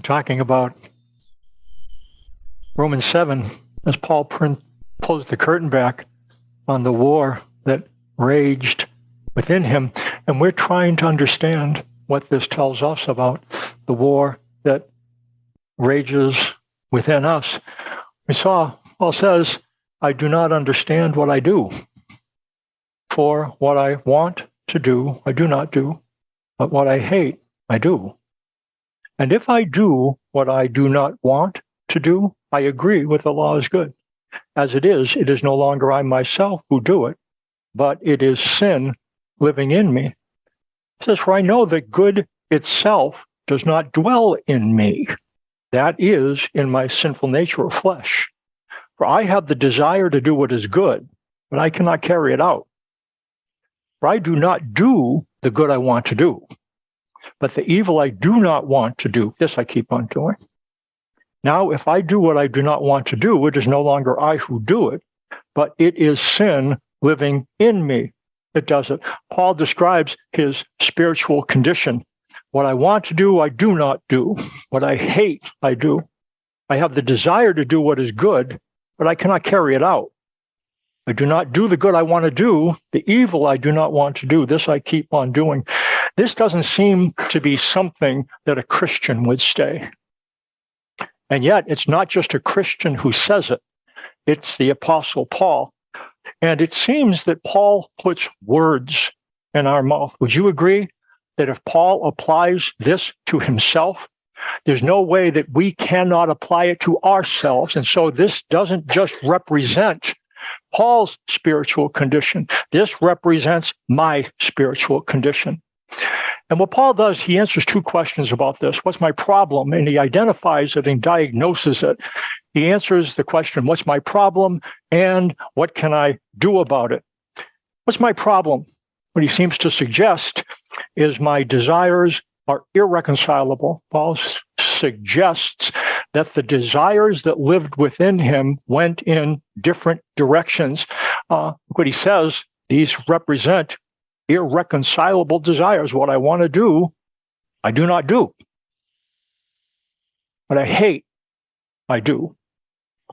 talking about Romans 7 as Paul pulls the curtain back on the war that raged within him. And we're trying to understand what this tells us about the war that rages within us. We saw, Paul says, I do not understand what I do. For what I want to do, I do not do, but what I hate, I do. And if I do what I do not want to do, I agree with the law is good. As it is no longer I myself who do it, but it is sin living in me. It says, for I know that good itself does not dwell in me. That is in my sinful nature of flesh. For I have the desire to do what is good, but I cannot carry it out. For I do not do the good I want to do, but the evil I do not want to do, this I keep on doing. Now, if I do what I do not want to do, it is no longer I who do it, but it is sin living in me that does it. Paul describes his spiritual condition. What I want to do, I do not do. What I hate, I do. I have the desire to do what is good, but I cannot carry it out. I do not do the good I want to do. The evil I do not want to do, this I keep on doing. This doesn't seem to be something that a Christian would say. And yet, it's not just a Christian who says it. It's the Apostle Paul. And it seems that Paul puts words in our mouth. Would you agree that if Paul applies this to himself, there's no way that we cannot apply it to ourselves? And so this doesn't just represent Paul's spiritual condition. This represents my spiritual condition. And what Paul does, he answers two questions about this. What's my problem? And he identifies it and diagnoses it. He answers the question, what's my problem? And what can I do about it? What's my problem? What he seems to suggest is my desires are irreconcilable. Paul suggests that the desires that lived within him went in different directions. What he says, these represent irreconcilable desires. What I want to do, I do not do. What I hate, I do.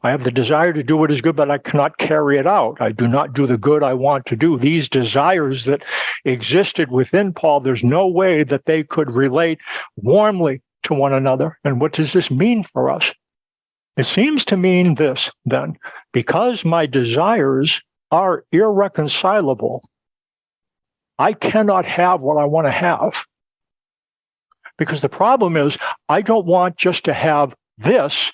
I have the desire to do what is good, but I cannot carry it out. I do not do the good I want to do. These desires that existed within Paul, there's no way that they could relate warmly to one another. And what does this mean for us? It seems to mean this, then, because my desires are irreconcilable, I cannot have what I want to have. Because the problem is, I don't want just to have this,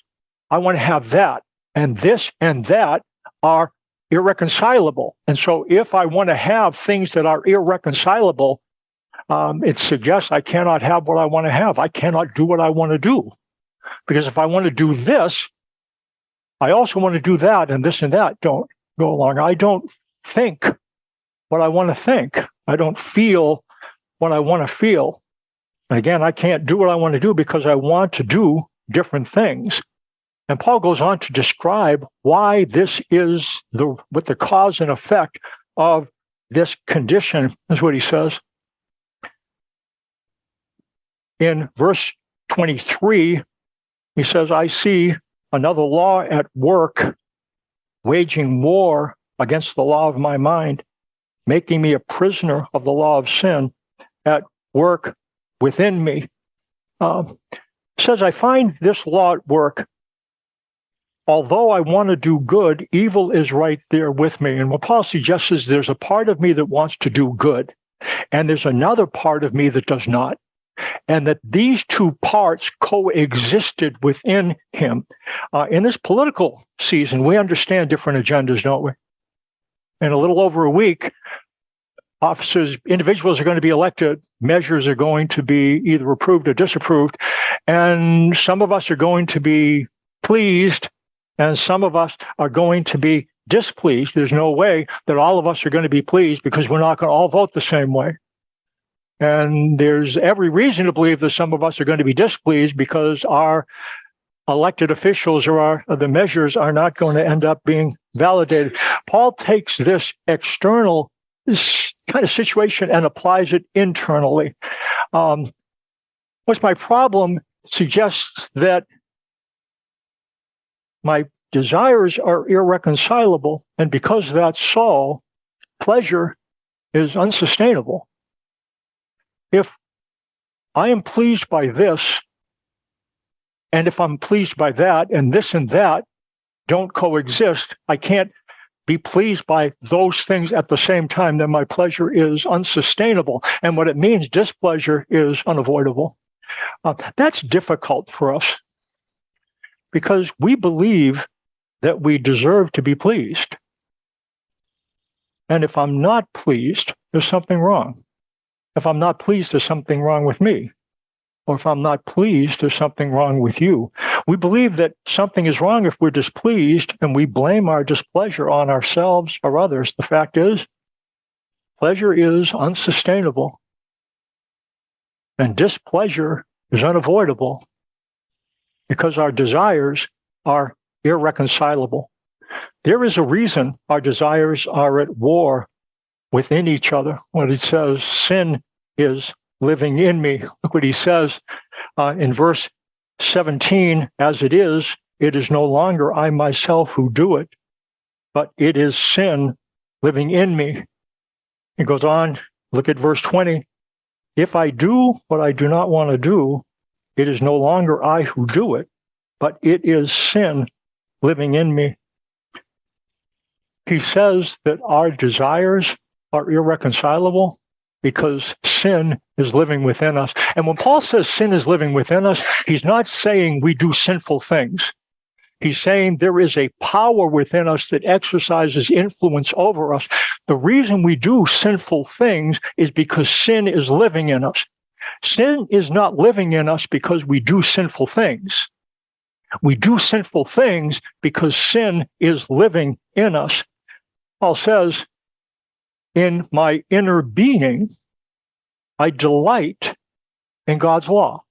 I want to have that. And this and that are irreconcilable. And so if I want to have things that are irreconcilable, it suggests I cannot have what I want to have. I cannot do what I want to do. Because if I want to do this, I also want to do that, and this and that don't go along. I don't think what I want to think. I don't feel what I want to feel. And again, I can't do what I want to do because I want to do different things. And Paul goes on to describe why this is what the cause and effect of this condition is. What he says in verse 23, he says, I see another law at work, waging war against the law of my mind, making me a prisoner of the law of sin at work within me. Says, I find this law at work. Although I want to do good, evil is right there with me. And what Paul suggests is there's a part of me that wants to do good, and there's another part of me that does not. And that these two parts coexisted within him. In this political season, we understand different agendas, don't we? In a little over a week, individuals are going to be elected, measures are going to be either approved or disapproved, and some of us are going to be pleased, and some of us are going to be displeased. There's no way that all of us are going to be pleased because we're not going to all vote the same way. And there's every reason to believe that some of us are going to be displeased because our elected officials or the measures are not going to end up being validated. Paul takes this external kind of situation and applies it internally. What's my problem suggests that my desires are irreconcilable, and because that's so, pleasure is unsustainable. If I am pleased by this, and if I'm pleased by that, and that don't coexist, I can't be pleased by those things at the same time, then my pleasure is unsustainable. And what it means, displeasure is unavoidable. That's difficult for us because we believe that we deserve to be pleased. And if I'm not pleased, there's something wrong. If I'm not pleased, there's something wrong with me. Or if I'm not pleased, there's something wrong with you. We believe that something is wrong if we're displeased, and we blame our displeasure on ourselves or others. The fact is, pleasure is unsustainable, and displeasure is unavoidable because our desires are irreconcilable. There is a reason our desires are at war within each other. When it says sin is living in me, look what he says in verse 17, as it is no longer I myself who do it, but it is sin living in me. It goes on, look at verse 20. If I do what I do not want to do, it is no longer I who do it, but it is sin living in me. He says that our desires are irreconcilable because sin is living within us. And when Paul says sin is living within us, he's not saying we do sinful things. He's saying there is a power within us that exercises influence over us. The reason we do sinful things is because sin is living in us. Sin is not living in us because we do sinful things. We do sinful things because sin is living in us. Paul says, in my inner being, I delight in God's law.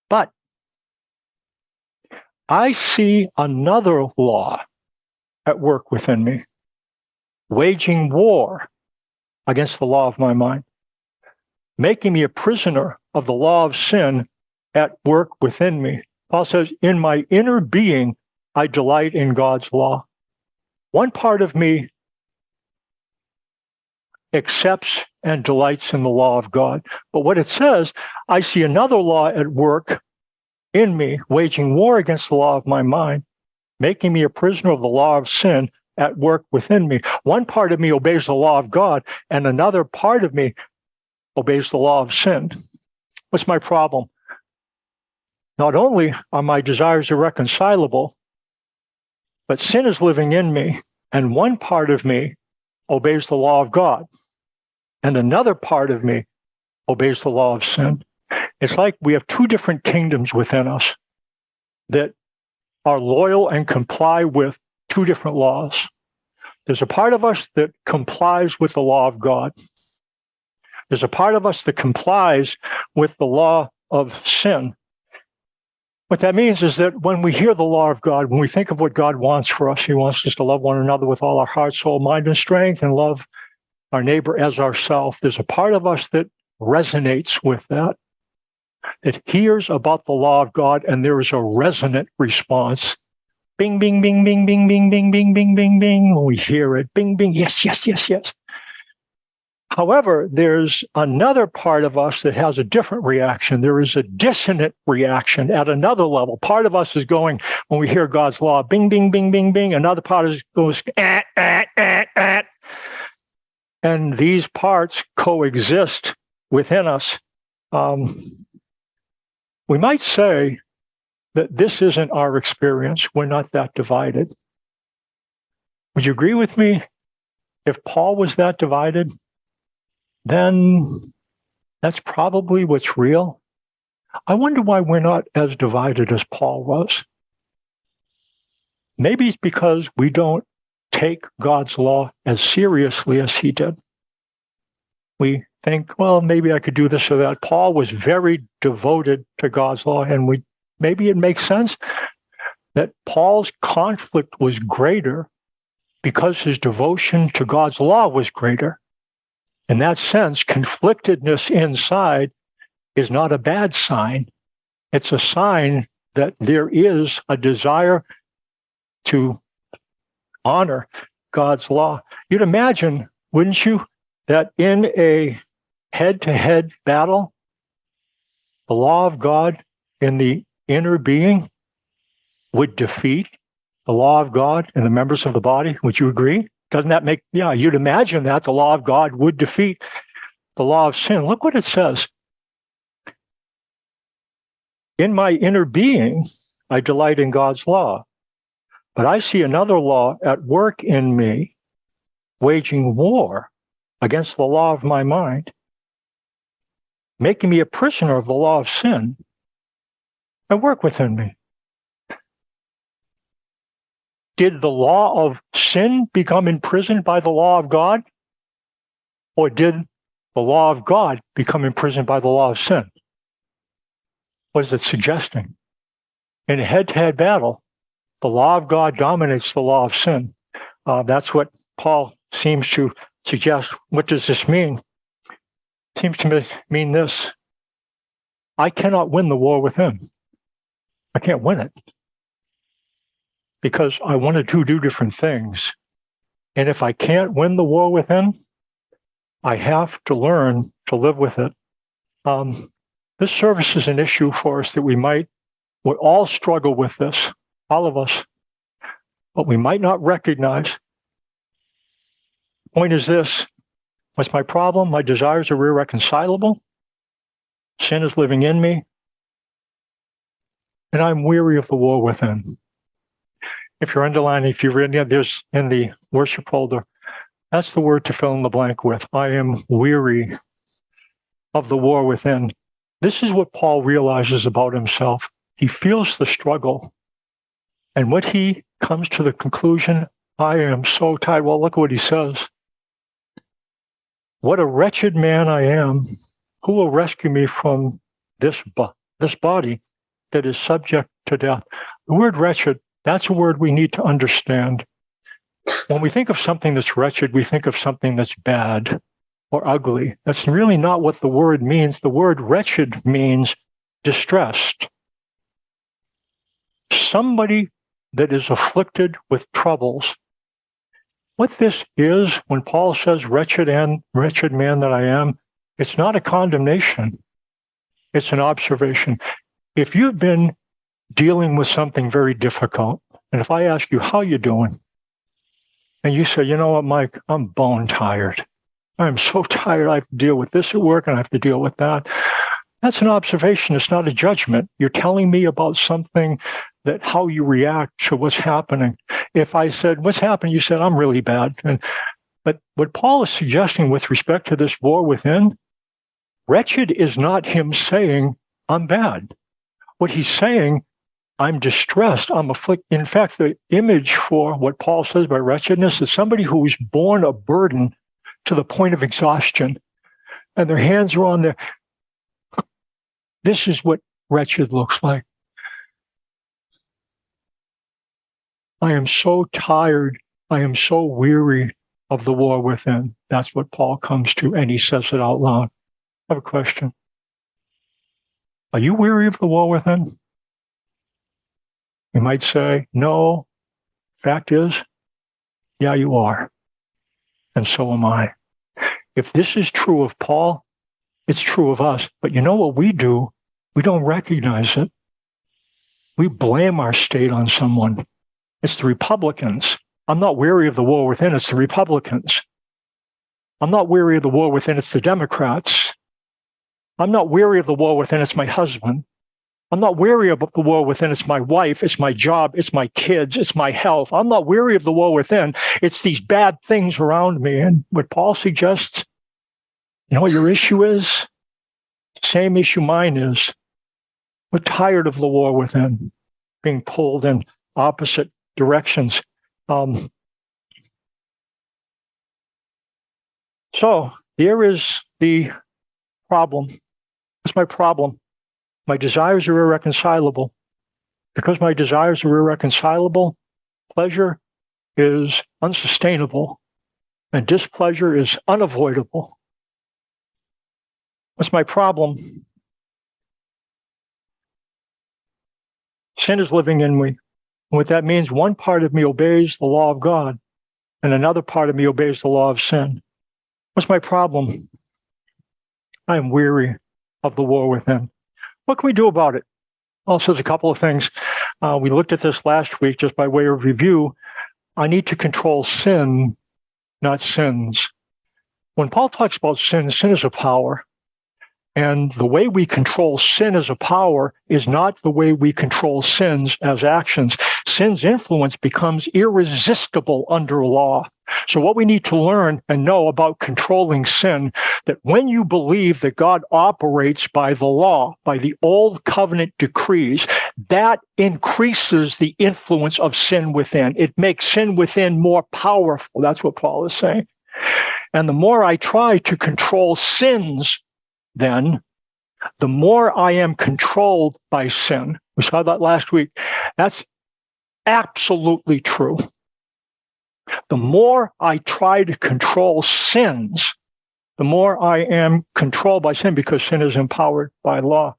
But I see another law at work within me, waging war against the law of my mind, making me a prisoner of the law of sin at work within me. Paul says, in my inner being, I delight in God's law. One part of me accepts and delights in the law of God. But what it says, I see another law at work in me, waging war against the law of my mind, making me a prisoner of the law of sin at work within me. One part of me obeys the law of God, and another part of me obeys the law of sin. What's my problem? Not only are my desires irreconcilable, but sin is living in me, and one part of me obeys the law of God, and another part of me obeys the law of sin. It's like we have two different kingdoms within us that are loyal and comply with two different laws. There's a part of us that complies with the law of God. There's a part of us that complies with the law of sin. What that means is that when we hear the law of God, when we think of what God wants for us, he wants us to love one another with all our heart, soul, mind, and strength, and love our neighbor as ourselves. There's a part of us that resonates with that hears about the law of God, and there is a resonant response. Bing, bing, bing, bing, bing, bing, bing, bing, bing, bing, bing. When we hear it, bing, bing, yes, yes, yes, yes. However, there's another part of us that has a different reaction. There is a dissonant reaction at another level. Part of us is going, when we hear God's law, bing, bing, bing, bing, bing. Another part goes, and these parts coexist within us. We might say that this isn't our experience. We're not that divided. Would you agree with me? If Paul was that divided, then that's probably what's real. I wonder why we're not as divided as Paul was. Maybe it's because we don't take God's law as seriously as he did. We think, well, maybe I could do this or that. Paul was very devoted to God's law, and maybe it makes sense that Paul's conflict was greater because his devotion to God's law was greater. In that sense, conflictedness inside is not a bad sign. It's a sign that there is a desire to honor God's law. You'd imagine, wouldn't you, that in a head-to-head battle, the law of God in the inner being would defeat the law of God in the members of the body? Would you agree? Doesn't that make, yeah, you'd imagine that the law of God would defeat the law of sin. Look what it says. In my inner being, I delight in God's law, but I see another law at work in me, waging war against the law of my mind, making me a prisoner of the law of sin at work within me. Did the law of sin become imprisoned by the law of God? Or did the law of God become imprisoned by the law of sin? What is it suggesting? In a head-to-head battle, the law of God dominates the law of sin. That's what Paul seems to suggest. What does this mean? It seems to mean this. I cannot win the war with him. I can't win it because I wanted to do different things. And if I can't win the war with him, I have to learn to live with it. This service is an issue for us that we all struggle with this, all of us, but we might not recognize. Point is this: what's my problem? My desires are irreconcilable. Sin is living in me, and I'm weary of the war within. If you're underlining, if you've written, there's in the worship folder, that's the word to fill in the blank with. I am weary of the war within. This is what Paul realizes about himself. He feels the struggle. And when he comes to the conclusion, I am so tired. Well, look what he says. What a wretched man I am. Who will rescue me from this body that is subject to death? The word wretched, that's a word we need to understand. When we think of something that's wretched, we think of something that's bad or ugly. That's really not what the word means. The word wretched means distressed. Somebody that is afflicted with troubles. What this is, when Paul says, wretched man that I am, it's not a condemnation. It's an observation. If you've been dealing with something very difficult, and if I ask you, how you doing? And you say, you know what, Mike, I'm bone tired. I'm so tired. I have to deal with this at work and I have to deal with that. That's an observation. It's not a judgment. You're telling me about something, that how you react to what's happening. If I said, what's happening? You said, I'm really bad. But what Paul is suggesting with respect to this war within, wretched is not him saying, I'm bad. What he's saying, I'm distressed, I'm afflicted. In fact, the image for what Paul says by wretchedness is somebody who's borne a burden to the point of exhaustion, and their hands are on their. This is what wretched looks like. I am so tired. I am so weary of the war within. That's what Paul comes to, and he says it out loud. I have a question. Are you weary of the war within? You might say, no. Fact is, yeah, you are. And so am I. If this is true of Paul, it's true of us. But you know what we do? We don't recognize it. We blame our state on someone. It's the Republicans. I'm not weary of the war within, it's the Republicans. I'm not weary of the war within, it's the Democrats. I'm not weary of the war within, it's my husband. I'm not weary of the war within, it's my wife, it's my job, it's my kids, it's my health. I'm not weary of the war within, it's these bad things around me. And what Paul suggests, you know what your issue is? Same issue mine is. We're tired of the war within, being pulled in opposite directions. So here is the problem. What's my problem? My desires are irreconcilable. Because my desires are irreconcilable, pleasure is unsustainable and displeasure is unavoidable. What's my problem? sin is living in me. And what that means, one part of me obeys the law of God, and another part of me obeys the law of sin. What's my problem? I am weary of the war within. What can we do about it? Also, there's a couple of things. We looked at this last week just by way of review. I need to control sin, not sins. When Paul talks about sin, sin is a power. And the way we control sin as a power is not the way we control sins as actions. Sin's influence becomes irresistible under law. So what we need to learn and know about controlling sin, that when you believe that God operates by the law, by the old covenant decrees, that increases the influence of sin within. It makes sin within more powerful. That's what Paul is saying. And the more I try to control sins, then the more I am controlled by sin. We saw that last week. That's absolutely true. The more I try to control sins, the more I am controlled by sin, because sin is empowered by law.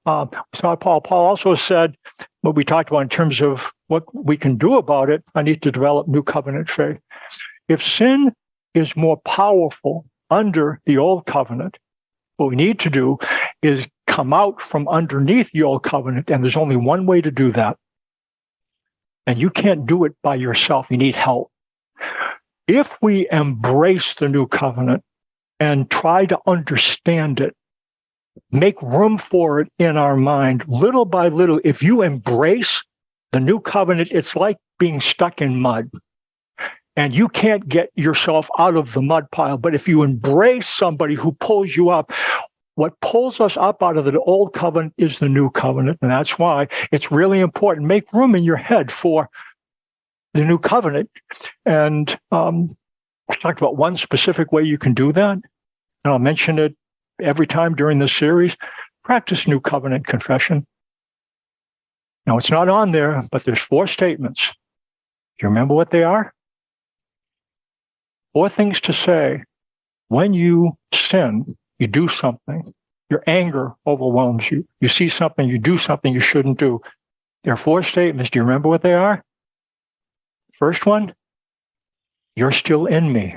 It's not Paul. Paul also said, what we talked about in terms of what we can do about it, I need to develop new covenant faith. If sin is more powerful under the old covenant, what we need to do is come out from underneath the old covenant, and there's only one way to do that. And you can't do it by yourself. You need help. If we embrace the new covenant and try to understand it, make room for it in our mind, little by little, if you embrace the new covenant, it's like being stuck in mud. And you can't get yourself out of the mud pile. But if you embrace somebody who pulls you up, what pulls us up out of the old covenant is the new covenant. And that's why it's really important. Make room in your head for the new covenant. And I talked about one specific way you can do that. And I'll mention it every time during this series. Practice new covenant confession. Now, it's not on there, but there's 4 statements. Do you remember what they are? 4 things to say when you sin, you do something, your anger overwhelms you. You see something, you do something you shouldn't do. There are 4 statements. Do you remember what they are? First one, you're still in me.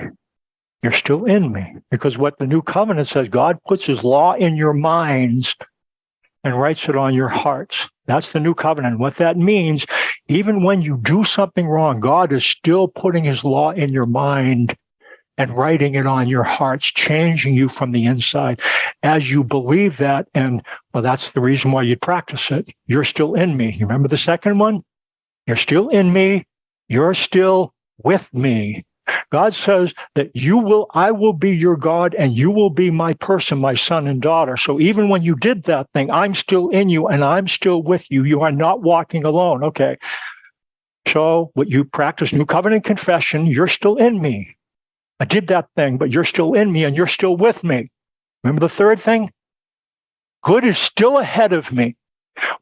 You're still in me. Because what the new covenant says, God puts his law in your minds and writes it on your hearts. That's the new covenant. What that means, even when you do something wrong, God is still putting his law in your mind and writing it on your hearts, changing you from the inside. As you believe that, and well, that's the reason why you practice it. You're still in me. You remember the second one? You're still in me. You're still with me. God says that I will be your God, and you will be my person, my son and daughter. So even when you did that thing, I'm still in you and I'm still with you. You are not walking alone. Okay. So what you practice, new covenant confession, you're still in me. I did that thing, but you're still in me and you're still with me. Remember the third thing? Good is still ahead of me.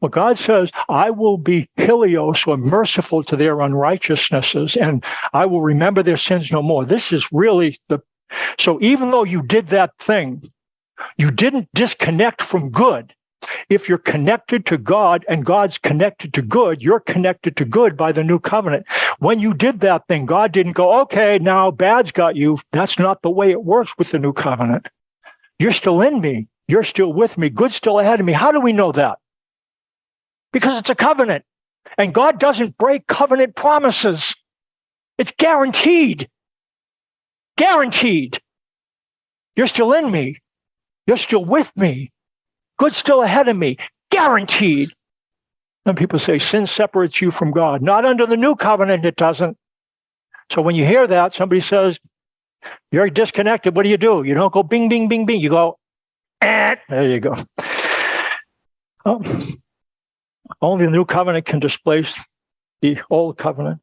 Well, God says, I will be helios, or merciful to their unrighteousnesses, and I will remember their sins no more. This is really so even though you did that thing, you didn't disconnect from good. If you're connected to God and God's connected to good, you're connected to good by the new covenant. When you did that thing, God didn't go, okay, now bad's got you. That's not the way it works with the new covenant. You're still in me. You're still with me. Good's still ahead of me. How do we know that? Because it's a covenant. And God doesn't break covenant promises. It's guaranteed. Guaranteed. You're still in me. You're still with me. Good's still ahead of me. Guaranteed. And people say sin separates you from God. Not under the new covenant, it doesn't. So when you hear that, somebody says, you're disconnected. What do? You don't go bing, bing, bing, bing. You go, there you go. Only the new covenant can displace the old covenant.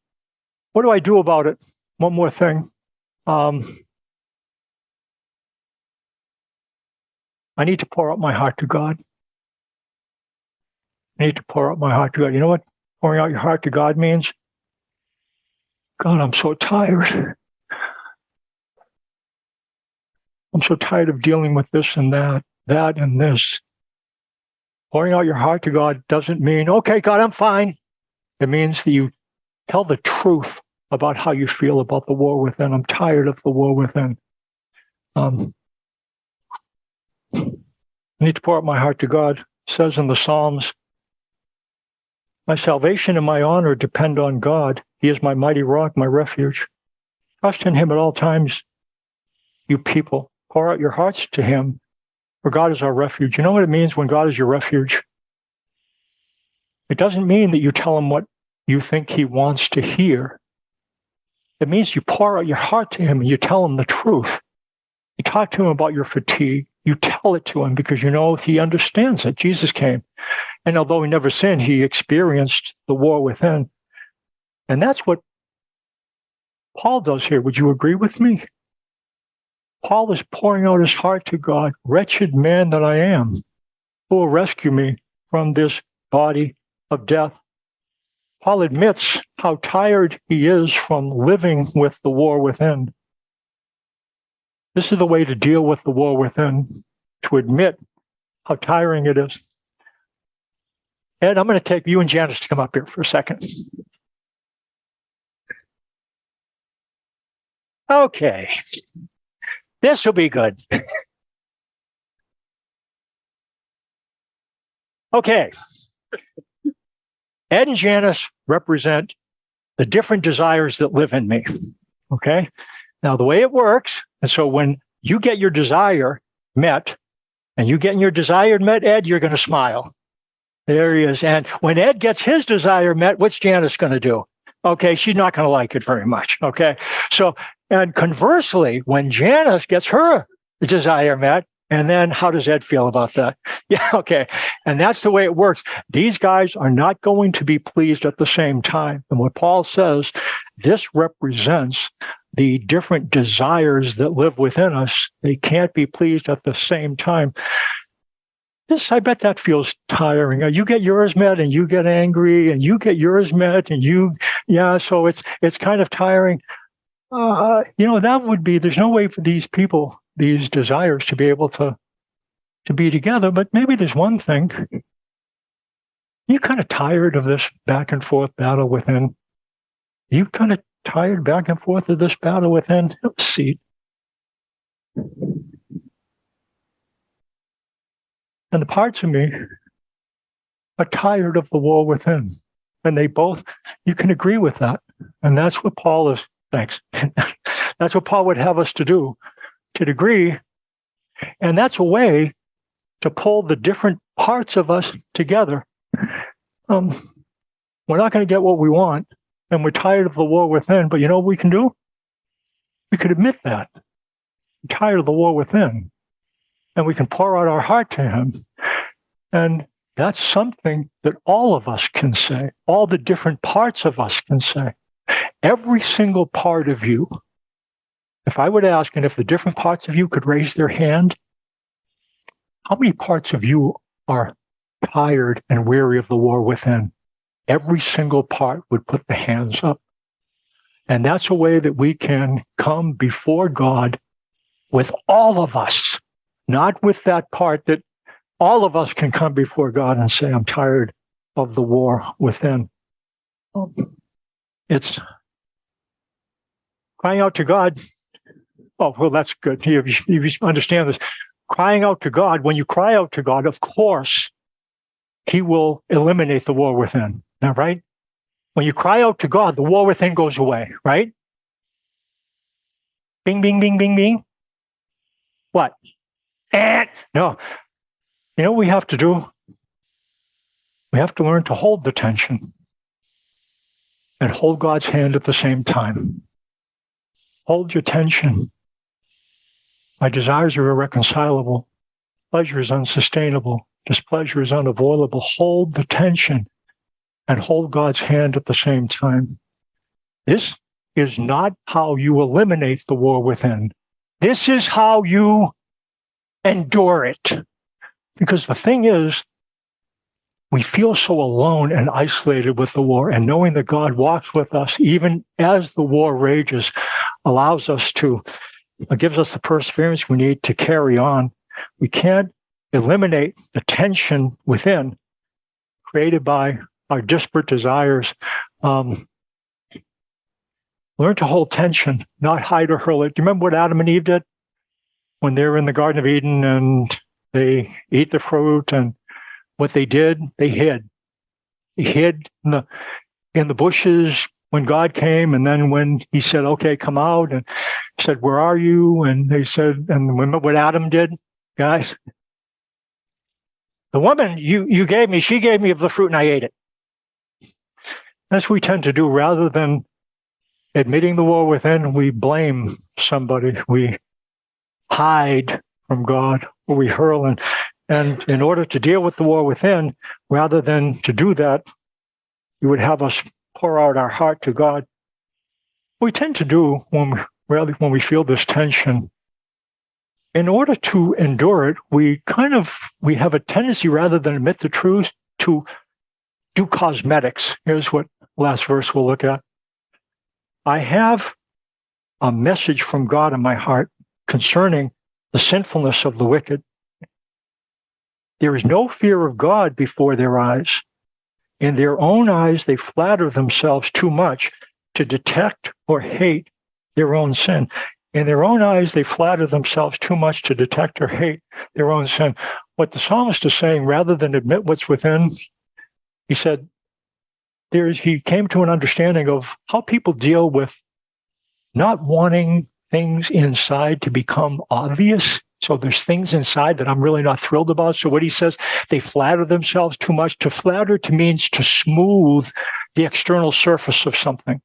What do I do about it? One more thing. I need to pour out my heart to God. I need to pour out my heart to God. You know what pouring out your heart to God means? God, I'm so tired. I'm so tired of dealing with this and that and this. Pouring out your heart to God doesn't mean, okay, God, I'm fine. It means that you tell the truth about how you feel about the war within. I'm tired of the war within. I need to pour out my heart to God. It says in the Psalms, my salvation and my honor depend on God. He is my mighty rock, my refuge. Trust in him at all times, you people. Pour out your hearts to him, for God is our refuge. You know what it means when God is your refuge? It doesn't mean that you tell him what you think he wants to hear. It means you pour out your heart to him and you tell him the truth. You talk to him about your fatigue. You tell it to him because you know he understands it. Jesus came. And although he never sinned, he experienced the war within. And that's what Paul does here. Would you agree with me? Paul is pouring out his heart to God. Wretched man that I am, who will rescue me from this body of death? Paul admits how tired he is from living with the war within. This is the way to deal with the war within, to admit how tiring it is. Ed, I'm going to take you and Janice to come up here for a second. Okay. This will be good. Okay. Ed and Janice represent the different desires that live in me. Okay. Now, the way it works, and so when you get your desire met, and you get your desire met, Ed, you're going to smile. There he is. And when Ed gets his desire met, what's Janice going to do? Okay, she's not going to like it very much. Okay. So, and conversely, when Janice gets her desire met, and then how does Ed feel about that? Yeah, okay. And that's the way it works. These guys are not going to be pleased at the same time. And what Paul says, this represents the different desires that live within us. They can't be pleased at the same time. This, I bet that feels tiring. You get yours met and you get angry, and you get yours met and so it's kind of tiring. That would be, there's no way for these people, these desires to be able to be together. But maybe there's one thing. You're kind of tired of this back and forth battle within. You kind of tired back and forth of this battle within. Have a seat. And the parts of me are tired of the war within. And they both, you can agree with that. And that's what Paul is, thanks. That's what Paul would have us to do, to agree. And that's a way to pull the different parts of us together. We're not going to get what we want, and we're tired of the war within, but you know what we can do? We could admit that. We're tired of the war within, and we can pour out our heart to him. And that's something that all of us can say, all the different parts of us can say. Every single part of you, if I would ask, and if the different parts of you could raise their hand, how many parts of you are tired and weary of the war within? Every single part would put the hands up. And that's a way that we can come before God with all of us, not with that part that all of us can come before God and say, I'm tired of the war within. It's crying out to God. Oh, well, that's good. You understand this. Crying out to God, when you cry out to God, of course, he will eliminate the war within. Is that right? When you cry out to God, the war within goes away, right? Bing, bing, bing, bing, bing. What? No. You know what we have to do? We have to learn to hold the tension and hold God's hand at the same time. Hold your tension. My desires are irreconcilable. Pleasure is unsustainable. Displeasure is unavoidable. Hold the tension and hold God's hand at the same time. This is not how you eliminate the war within. This is how you endure it. Because the thing is, we feel so alone and isolated with the war, and knowing that God walks with us, even as the war rages, allows us to, gives us the perseverance we need to carry on. We can't eliminate the tension within created by our disparate desires. Learn to hold tension, not hide or hurl it. Do you remember what Adam and Eve did when they were in the Garden of Eden and they ate the fruit? And what they did, they hid. They hid in the bushes when God came, and then when he said, okay, come out, and said, where are you? And they said, and remember what Adam did, guys? The woman you gave me, she gave me of the fruit and I ate it. That's what we tend to do. Rather than admitting the war within, we blame somebody. We hide from God, or we hurl. And in order to deal with the war within, rather than to do that, you would have us pour out our heart to God. We tend to do when we feel this tension. In order to endure it, we have a tendency, rather than admit the truth, to do cosmetics. Here's what last verse we'll look at. I have a message from God in my heart concerning the sinfulness of the wicked. There is no fear of God before their eyes. In their own eyes, they flatter themselves too much to detect or hate their own sin. In their own eyes, they flatter themselves too much to detect or hate their own sin. What the psalmist is saying, rather than admit what's within, he said, he came to an understanding of how people deal with not wanting things inside to become obvious. So there's things inside that I'm really not thrilled about. So what he says, they flatter themselves too much. To flatter means to smooth the external surface of something.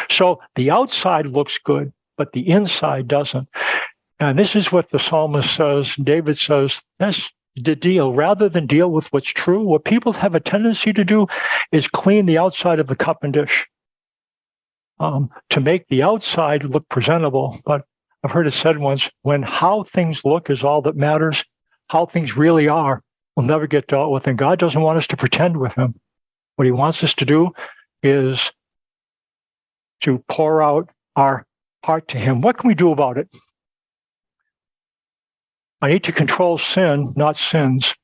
So the outside looks good, but the inside doesn't. And this is what the psalmist says. David says, that's the deal. Rather than deal with what's true, what people have a tendency to do is clean the outside of the cup and dish to make the outside look presentable. But I've heard it said once, when how things look is all that matters, how things really are will never get dealt with. And God doesn't want us to pretend with him. What he wants us to do is to pour out our heart to him. What can we do about it? I need to control sin, not sins.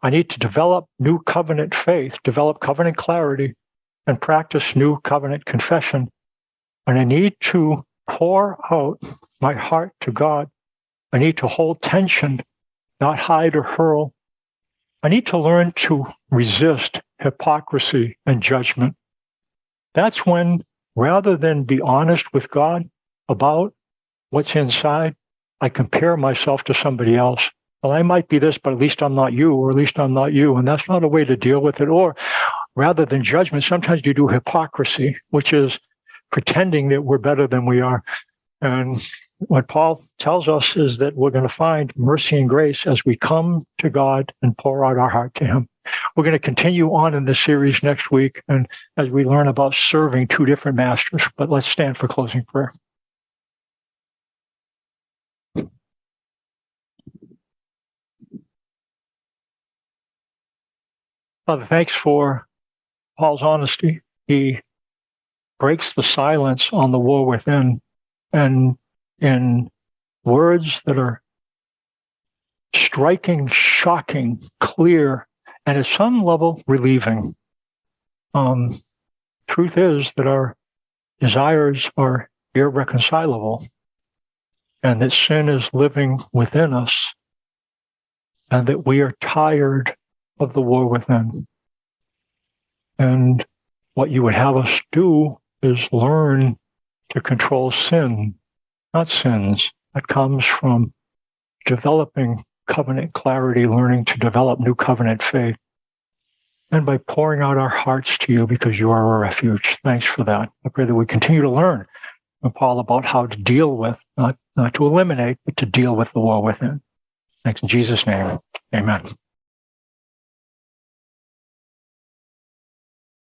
I need to develop new covenant faith, develop covenant clarity, and practice new covenant confession. And I need to pour out my heart to God. I need to hold tension, not hide or hurl. I need to learn to resist hypocrisy and judgment. That's when, rather than be honest with God about what's inside, I compare myself to somebody else. Well, I might be this, but at least I'm not you, or at least I'm not you. And that's not a way to deal with it. Or rather than judgment, sometimes you do hypocrisy, which is pretending that we're better than we are. And what Paul tells us is that we're going to find mercy and grace as we come to God and pour out our heart to him. We're going to continue on in this series next week, and as we learn about serving two different masters. But let's stand for closing prayer. Father, thanks for Paul's honesty. He breaks the silence on the war within, and in words that are striking, shocking, clear, and at some level relieving. Truth is that our desires are irreconcilable, and that sin is living within us, and that we are tired of the war within. And what you would have us do is learn to control sin, not sins. That comes from developing covenant clarity, learning to develop new covenant faith, and by pouring out our hearts to you because you are our refuge. Thanks for that. I pray that we continue to learn from Paul about how to deal with, not to eliminate, but to deal with the war within. Thanks in Jesus' name. Amen.